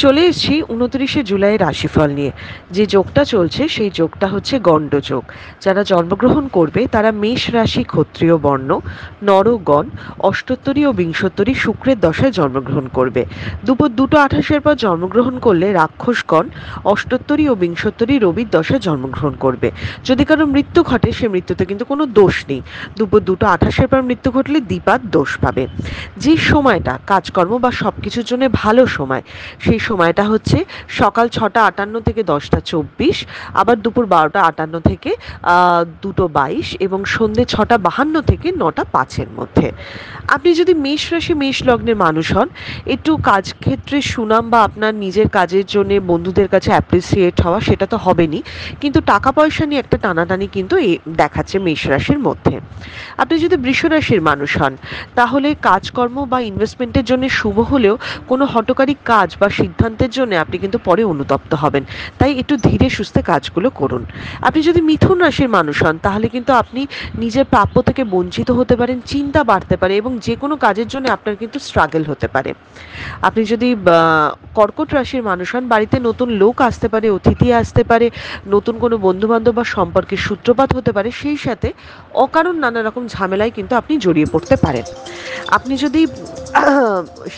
চলে এসেছি ২৯শে জুলাই রাশিফল নিয়ে। যে যোগটা চলছে সেই যোগটা হচ্ছে গণ্ড যোগ। যারা জন্মগ্রহণ করবে তারা মেষ রাশি, ক্ষত্রিয় বর্ণ, নরগণ, অষ্টোত্তরী ও বিংশোত্তরী শুক্রের দশায় জন্মগ্রহণ করবে। দুপুর ২:২৮ পর জন্মগ্রহণ করলে রাক্ষসগণ অষ্টোত্তরী ও বিংশোত্তরী রবির দশায় জন্মগ্রহণ করবে। যদি কারো মৃত্যু ঘটে সে মৃত্যুতে কিন্তু কোনো দোষ নেই। দুপুর ২:২৮ পর মৃত্যু ঘটলে দ্বিপাদ দোষ পাবে। যে সময়টা কাজকর্ম বা সব কিছুর জন্য ভালো সময়, সেই সময়টা হচ্ছে সকাল ৬:৫৮ থেকে ১০:২৪, আবার দুপুর ১২:৫৮ থেকে ২:২২ এবং সন্ধ্যে ৬:৫২ থেকে ৯:০৫-এর মধ্যে। আপনি যদি মেষ রাশি, মেষ লগ্নের মানুষ হন, একটু কাজক্ষেত্রে সুনাম বা আপনার নিজের কাজের জন্য বন্ধুদের কাছে অ্যাপ্রিসিয়েট হওয়া সেটা তো হবেনই, কিন্তু টাকা পয়সা নিয়ে একটা টানাটানি কিন্তু দেখাচ্ছে মেষ রাশির মধ্যে। আপনি যদি বৃষ রাশির মানুষ হন, তাহলে কাজকর্ম বা ইনভেস্টমেন্টের জন্য শুভ হলেও কোনো হঠকারী কাজ বা সিদ্ধান্তের জন্য আপনি কিন্তু পরে অনুতপ্ত হবেন। তাই একটু ধীরে সুস্থে কাজগুলো করুন। আপনি যদি মিথুন রাশির মানুষ হন, তাহলে কিন্তু আপনি নিজের প্রাপ্য থেকে বঞ্চিত হতে পারেন, চিন্তা বাড়তে পারে এবং যে কোনো কাজের জন্য আপনার কিন্তু স্ট্রাগল হতে পারে। আপনি যদি কর্কট রাশির মানুষ হন, বাড়িতে নতুন লোক আসতে পারে, অতিথি আসতে পারে, নতুন কোনো বন্ধুবান্ধব বা সম্পর্কের সূত্রপাত হতে পারে, সেই সাথে অকারণ নানা রকম ঝামেলায় কিন্তু আপনি জড়িয়ে পড়তে পারেন। আপনি যদি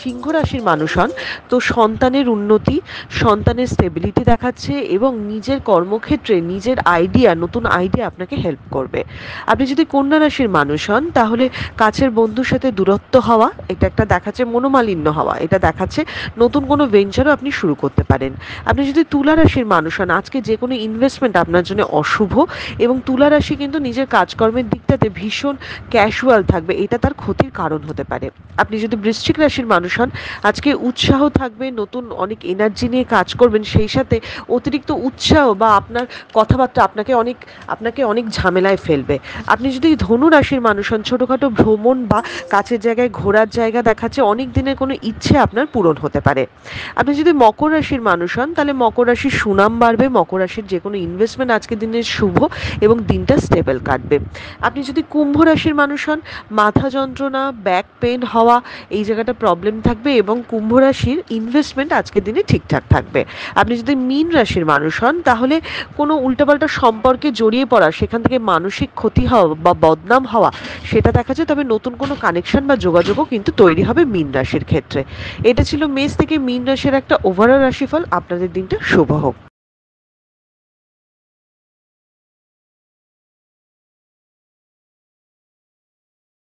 সিংহ রাশির মানুষ হন, তো সন্তানের উন্নতি, সন্তানের স্টেবিলিটি দেখাচ্ছে এবং নিজের কর্মক্ষেত্রে নিজের আইডিয়া, নতুন আইডিয়া আপনাকে হেল্প করবে। আপনি যদি কন্যা রাশির মানুষ হন, তাহলে কাছের বন্ধুর সাথে দূরত্ব হওয়া, এটা একটা দেখাচ্ছে মনোমালিন্য হওয়া, এটা দেখাচ্ছে নতুন কোনো ভেঞ্চারও আপনি শুরু করতে পারেন। আপনি যদি তুলা রাশির মানুষ হন, আজকে যে কোনো ইনভেস্টমেন্ট আপনার জন্য অশুভ এবং তুলা রাশি কিন্তু নিজের কাজকর্মের দিকটাতে ভীষণ ক্যাশুয়াল থাকবে, এটা তার ক্ষতির কারণ হতে পারে। আপনি যদি বৃশ্চিক রাশির মানুষ হন, আজকে উৎসাহ থাকবে, নতুন অনেক এনার্জি নিয়ে কাজ করবেন, সেই সাথে অতিরিক্ত উৎসাহ বা আপনার কথাবার্তা আপনাকে অনেক ঝামেলায় ফেলবে। আপনি যদি ধনু রাশির মানুষ হন, ছোটোখাটো ভ্রমণ বা কাছের জায়গায় ঘোরার জায়গা দেখাচ্ছে, অনেক দিনের কোনো ইচ্ছে আপনার পূরণ হতে পারে। আপনি যদি মকর রাশির মানুষ হন, তাহলে মকর রাশির সুনাম বাড়বে, মকর রাশির যে কোনো ইনভেস্টমেন্ট আজকের দিনে শুভ এবং দিনটা স্টেবল কাটবে। আপনি যদি কুম্ভ রাশির মানুষ হন, মাথা যন্ত্রণা, ব্যাক পেন হওয়া, এই জায়গাটা প্রবলেম থাকবে এবং কুম্ভ রাশির ইনভেস্টমেন্ট আজকের দিনে ঠিকঠাক থাকবে। আপনি যদি মীন রাশির মানুষ হন, তাহলে কোনো উল্টাপাল্টা সম্পর্কে জড়িয়ে পড়া, সেখান থেকে মানসিক ক্ষতি হওয়া বা বদনাম হওয়া, সেটা দেখা যায়, তবে নতুন কোনো কানেকশন বা যোগাযোগও কিন্তু তৈরি হবে মীন রাশির ক্ষেত্রে। এটা ছিল মেষ থেকে মীন রাশির একটা ওভারঅল রাশিফল। আপনাদের দিনটা শুভ হোক।